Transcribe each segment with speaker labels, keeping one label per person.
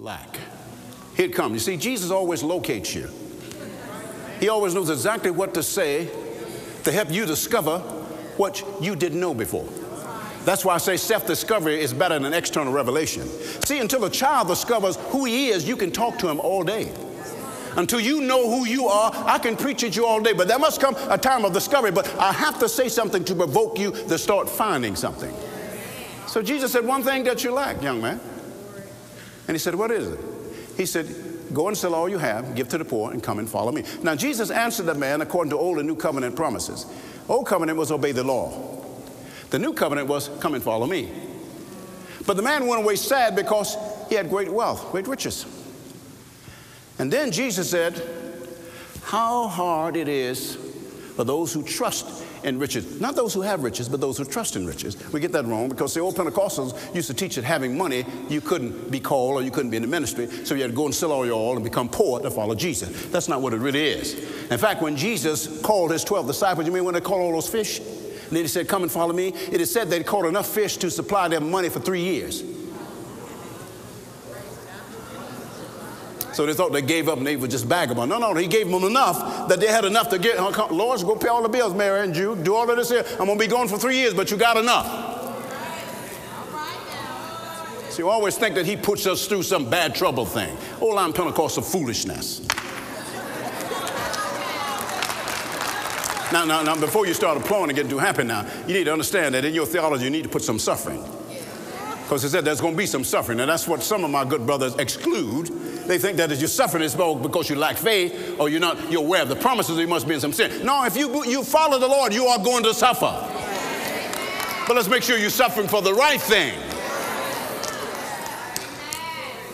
Speaker 1: lack. Here it comes. You see, Jesus always locates you. He always knows exactly what to say to help you discover what you didn't know before. That's why I say self-discovery is better than external revelation. See, until a child discovers who he is, you can talk to him all day. Until you know who you are, I can preach at you all day. But there must come a time of discovery. But I have to say something to provoke you to start finding something. So Jesus said, one thing that you lack, young man. And he said, what is it? He said, go and sell all you have, give to the poor, and come and follow me. Now, Jesus answered the man according to Old and New Covenant promises. Old Covenant was obey the law. The New Covenant was come and follow me. But the man went away sad because he had great wealth, great riches. And then Jesus said, how hard it is for those who trust in riches. Not those who have riches, but those who trust in riches. We get that wrong because the old Pentecostals used to teach that having money, you couldn't be called or you couldn't be in the ministry, so you had to go and sell all your oil and become poor to follow Jesus. That's not what it really is. In fact, when Jesus called his 12 disciples, you mean when they called all those fish? And then he said, come and follow me. It is said they caught enough fish to supply them money for 3 years. So they thought they gave up and they would just bag them. No, he gave them enough that they had enough to get, Lord, go pay all the bills, Mary and Jude, do all of this here. I'm going to be gone for 3 years, but you got enough. See, you always think that he puts us through some bad trouble thing. Old line Pentecostal foolishness. Now, before you start applauding and getting too happy now, you need to understand that in your theology, you need to put some suffering. Because it said there's going to be some suffering. And that's what some of my good brothers exclude. They think that as you're suffering, it's because you lack faith or you're aware of the promises, or you must be in some sin. No, if you follow the Lord, you are going to suffer. But let's make sure you're suffering for the right thing.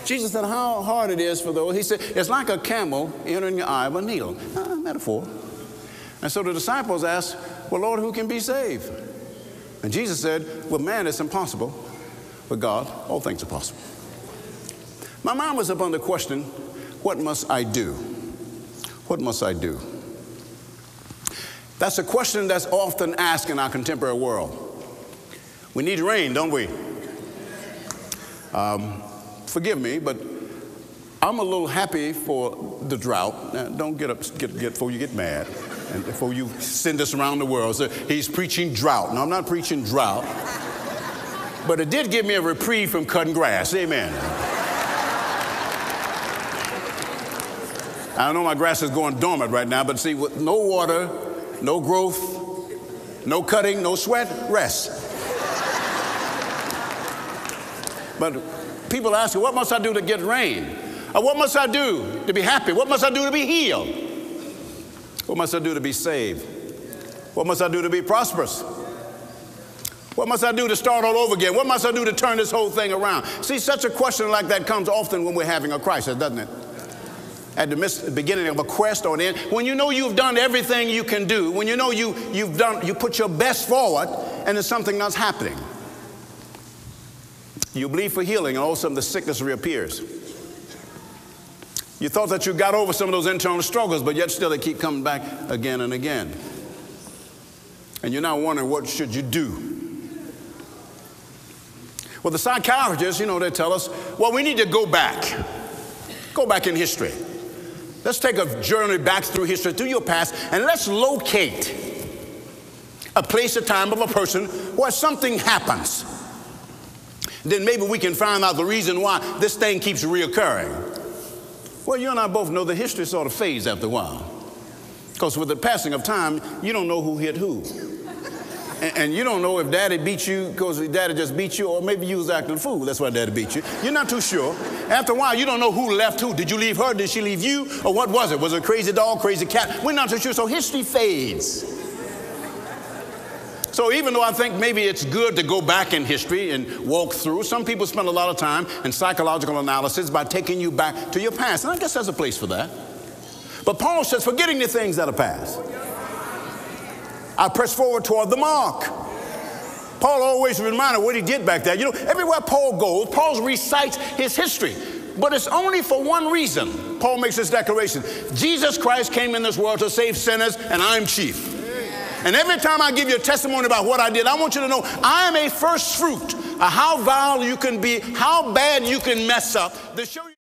Speaker 1: Jesus said how hard it is for those. He said, it's like a camel entering the eye of a needle. Metaphor. And so the disciples asked, well, Lord, who can be saved? And Jesus said, well, man, it's impossible. With God, all things are possible. My mind was upon the question, what must I do? What must I do? That's a question that's often asked in our contemporary world. We need rain, don't we? Forgive me, but I'm a little happy for the drought. Now, don't get before you get mad and before you send this around the world. So he's preaching drought. No, I'm not preaching drought. But it did give me a reprieve from cutting grass. Amen. I know my grass is going dormant right now, but see, with no water, no growth, no cutting, no sweat, rest. But people ask me, what must I do to get rain? Or what must I do to be happy? What must I do to be healed? What must I do to be saved? What must I do to be prosperous? What must I do to start all over again? What must I do to turn this whole thing around? See, such a question like that comes often when we're having a crisis, doesn't it? At the beginning of a quest or an end, when you know you've done everything you can do, when you know you put your best forward and there's something that's happening. You believe for healing and all of a sudden the sickness reappears. You thought that you got over some of those internal struggles, but yet still they keep coming back again and again. And you're now wondering, what should you do? Well, the psychologists, they tell us, well, we need to go back in history. Let's take a journey back through history, through your past, and let's locate a place, a time of a person where something happens. Then maybe we can find out the reason why this thing keeps reoccurring. Well, you and I both know the history sort of fades after a while. Because with the passing of time, you don't know who hit who. And you don't know if daddy beat you because daddy just beat you, or maybe you was acting a fool. That's why daddy beat you. You're not too sure. After a while, you don't know who left who. Did you leave her? Did she leave you? Or what was it? Was it a crazy dog, crazy cat? We're not too sure. So history fades. So even though I think maybe it's good to go back in history and walk through, some people spend a lot of time in psychological analysis by taking you back to your past. And I guess there's a place for that. But Paul says, forgetting the things that are past, I press forward toward the mark. Paul always reminded what he did back there. Everywhere Paul goes, Paul recites his history. But it's only for one reason. Paul makes this declaration. Jesus Christ came in this world to save sinners, and I'm chief. And every time I give you a testimony about what I did, I want you to know I am a first fruit of how vile you can be, how bad you can mess up. To show you